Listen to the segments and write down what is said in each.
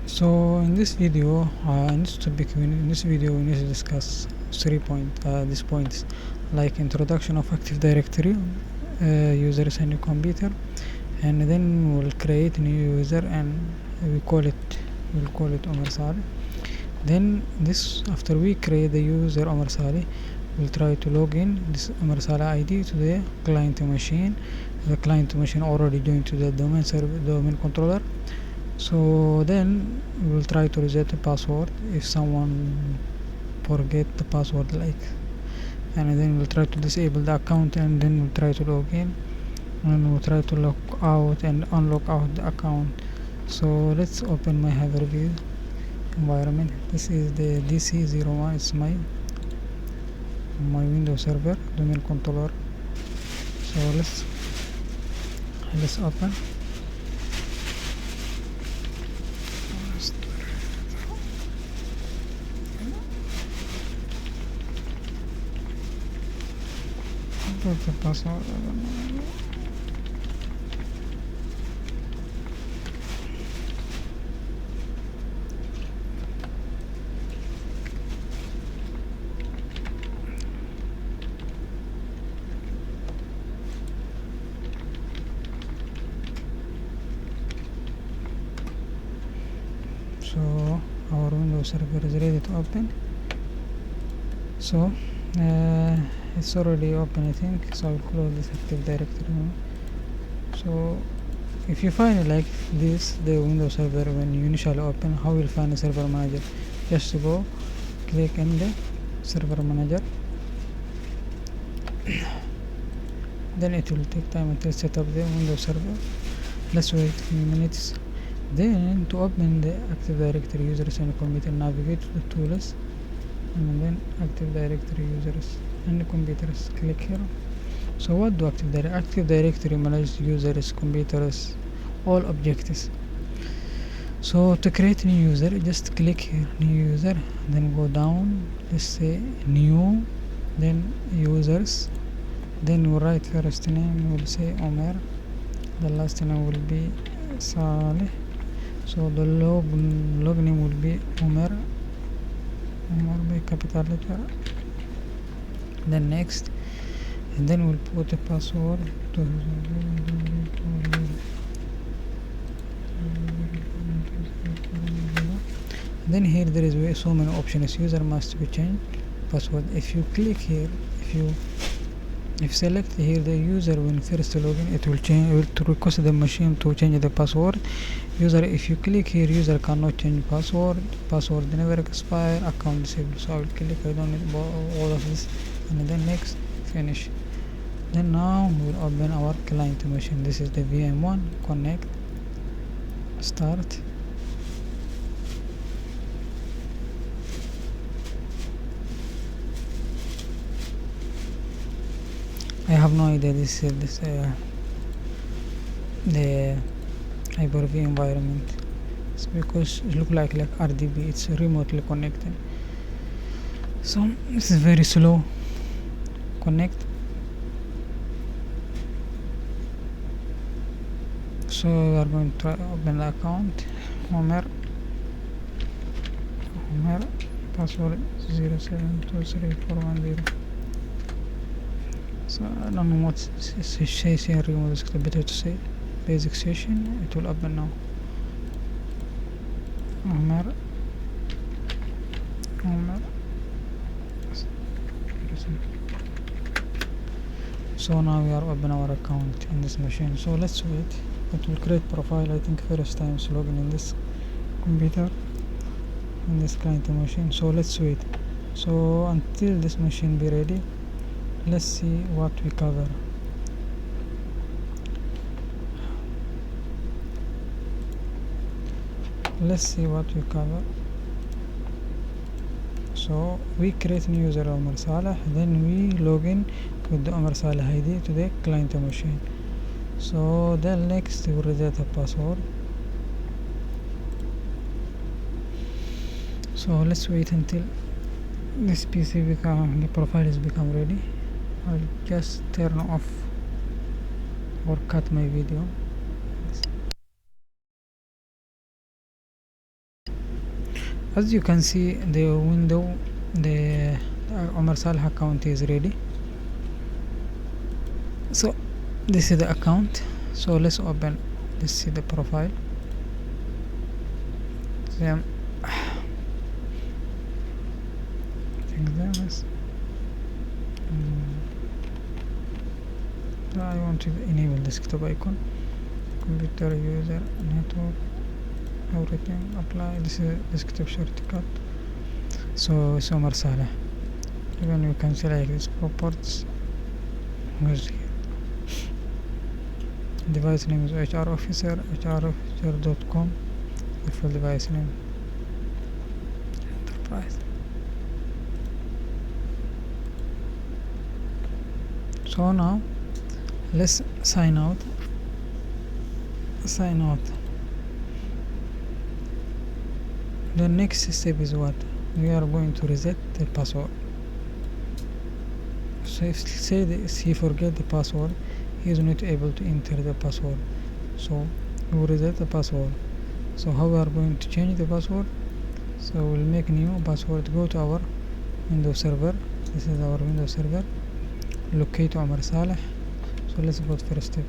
So in this video, in this video we need to discuss these points, like introduction of Active Directory, users and computer, and then we'll create a new user and we'll call it Omar Saleh. Then after we create the user Omar Saleh, we'll try to log in this Omar Saleh ID to the client machine. The client machine already joined to the domain controller. So then we will try to reset the password if someone forget the password, and then we'll try to disable the account, and then we'll try to log in, and we'll try to lock out and unlock out the account. So let's open my Hyper-V environment. This is the DC01. It's my Windows server domain controller. So let's open. Put the password. So our Windows server is ready to open. So it's already open, I think. So I'll close this Active Directory now. So if you find it like this, the Windows server, when you initially open, how you'll find the server manager? Just to go click in the server manager. Then it will take time until set up the Windows server. Let's wait a few minutes. Then to open the Active Directory users and computer, navigate to the tools, and then Active Directory users and computers, click here. So what do Active Directory manages users, computers, all objectives. So to create a new user, just click here, new user, then go down, let's say new, then users, then we'll write first name, we'll say Omer, the last name will be Saleh. So the log name will be Omer by capital letter. Then next, and then we'll put the password to then here there is so many options. User must be changed password. If you click here, if select here the user when first login, it will request the machine to change the password. User, if you click here, user cannot change password never expire, account disabled. So I will click, I don't need all of this, and then next, finish. Then now we'll open our client machine. This is the VM1, connect, start. I have no idea this is the Hyper-V environment. It's because it looks like RDB. It's remotely connected. So this is very slow. Connect. So we are going to open the account. Omer, password 0723410. So I don't know what says here. Remove this. Better to say basic session. It will open now. Omer. So now we are open our account in this machine. So let's wait. It will create profile. I think first time is login in this computer, in this client machine. So let's wait. So until this machine be ready, let's see what we cover. So we create new user Omar Saleh, then we log in with the Omar Saleh ID to the client machine. So then next we will reset the password. So let's wait until this PC the profile is become ready. I'll just turn off or cut my video. as you can see, the window, the Omar Saleh account is ready. So this is the account. So let's open, let's see the profile. Then I think that was I want to enable desktop icon, computer, user, network, everything apply. This is desktop shortcut. So it's Omar Saleh. Even you can select this properties. Where's here? Device name is HR officer, hrofficer.com. The full device name, enterprise. So now let's sign out. The next step is what? We are going to reset the password. So if he forget the password, he is not able to enter the password. So we will reset the password. So how we are going to change the password? So we'll make new password. Go to our Windows server. This is our Windows server. Locate Omar Saleh. So let's go to first step,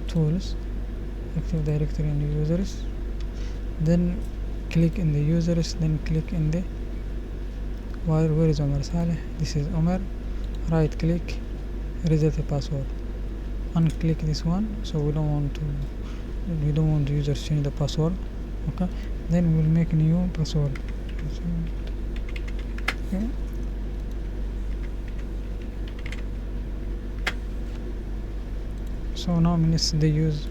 tools, Active Directory and users. Then click in the users. Then click in the where is Omar Saleh? This is Omar. Right click, reset the password. Unclick this one. So we don't want the users change the password. Okay. Then we'll make new password. Okay. So now means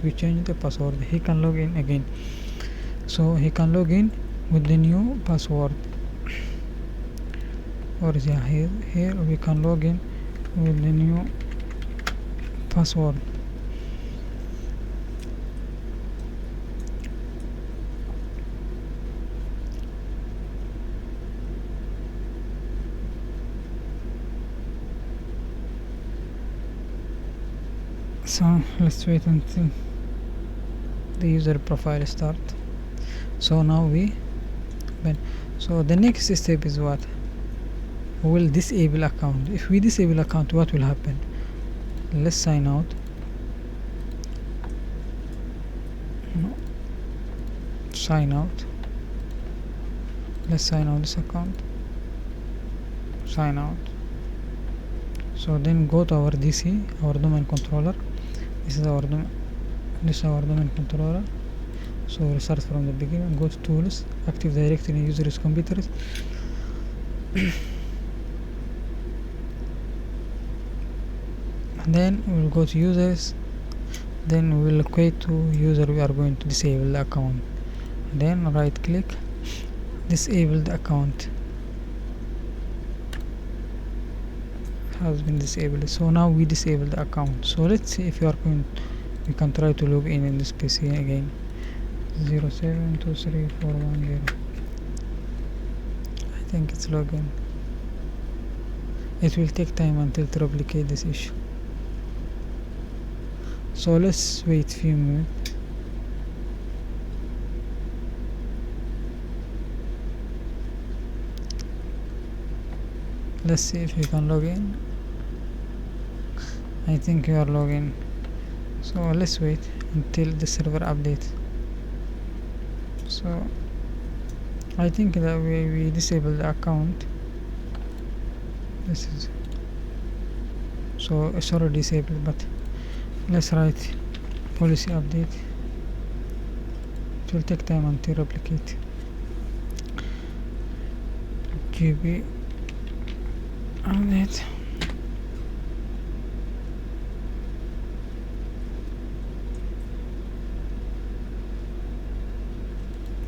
we change the password. He can log in again. So he can log in with the new password. Or yeah, here we can log in with the new password. So let's wait until the user profile start. So now so the next step is what? We will disable account. If we disable account, what will happen? Let's sign out. Sign out. Let's sign out this account. Sign out. So then go to our DC, our domain controller. This is our domain controller. So we'll start from the beginning. Go to tools, Active Directory and users computers. Then we'll go to users. Then we'll locate to user we are going to disable the account. Then right click, disable the account. Has been disabled. So now we disable the account. So let's see if we can try to log in this PC again. 0723410. I think it's login. It will take time until to replicate this issue. So let's wait few minutes. Let's see if we can log in. I think we are logging. So let's wait until the server updates. So I think that we disable the account. This is so it's already disabled, but let's write policy update. It will take time until replicate. GB update.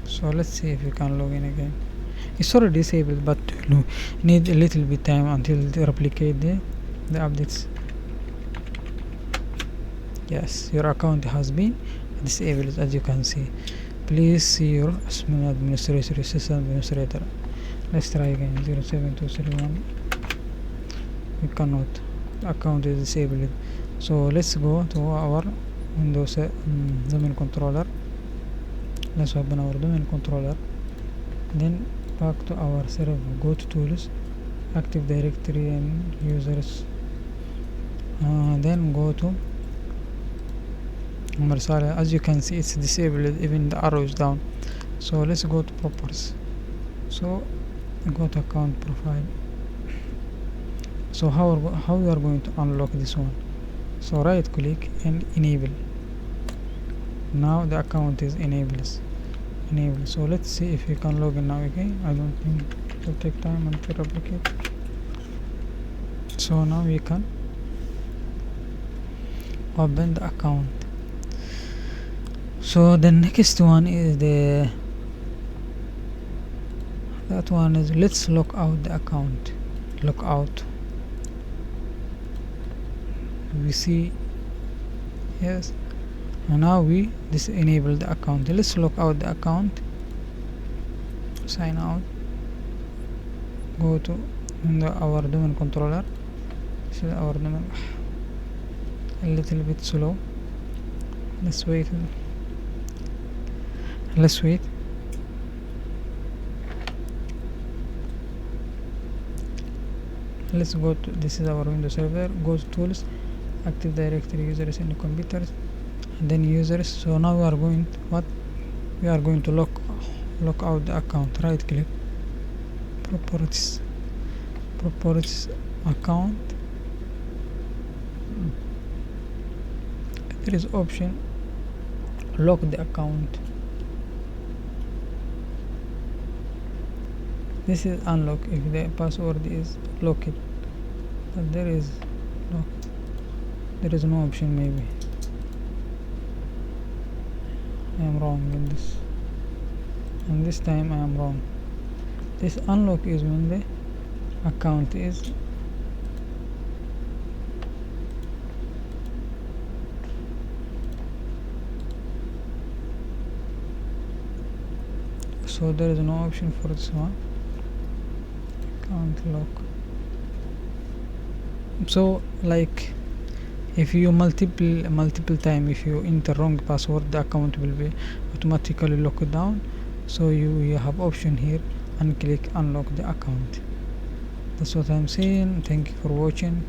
So let's see if we can log in again. It's already disabled, but need a little bit time until they replicate the updates. Yes, your account has been disabled, as you can see. Please see your administrator, system administrator. Let's try again. 07231. We cannot. The account is disabled. So let's go to our Windows domain controller. Let's open our domain controller. Then back to our server, go to tools, active directory and users, then go to Marsala. As you can see, it's disabled, even the arrow is down. So let's go to properties. So go to account profile. So how we are going to unlock this one? So right click and enable. Now the account is enabled. So let's see if we can log in now. Okay, I don't think it will take time until replicate. So now we can open the account. So the next one is let's lock out the account. Lockout. We see, yes, and now we disable the account. Let's lock out the account, sign out, go to our domain controller. See our domain a little bit slow. Let's wait. Let's go to, this is our Windows server. Go to tools, active directory, users and computers, and then users. So now we are going to lock out the account. Right click, properties, account. There is option lock the account. This is unlock if the password is locked, but there is no option. Maybe I am wrong in this, and this time I am wrong. This unlock is when the account is so there is no option for this one. Account lock. So like if you multiple time, if you enter wrong password, the account will be automatically locked down. So you have option here and click unlock the account. That's what I'm saying. Thank you for watching.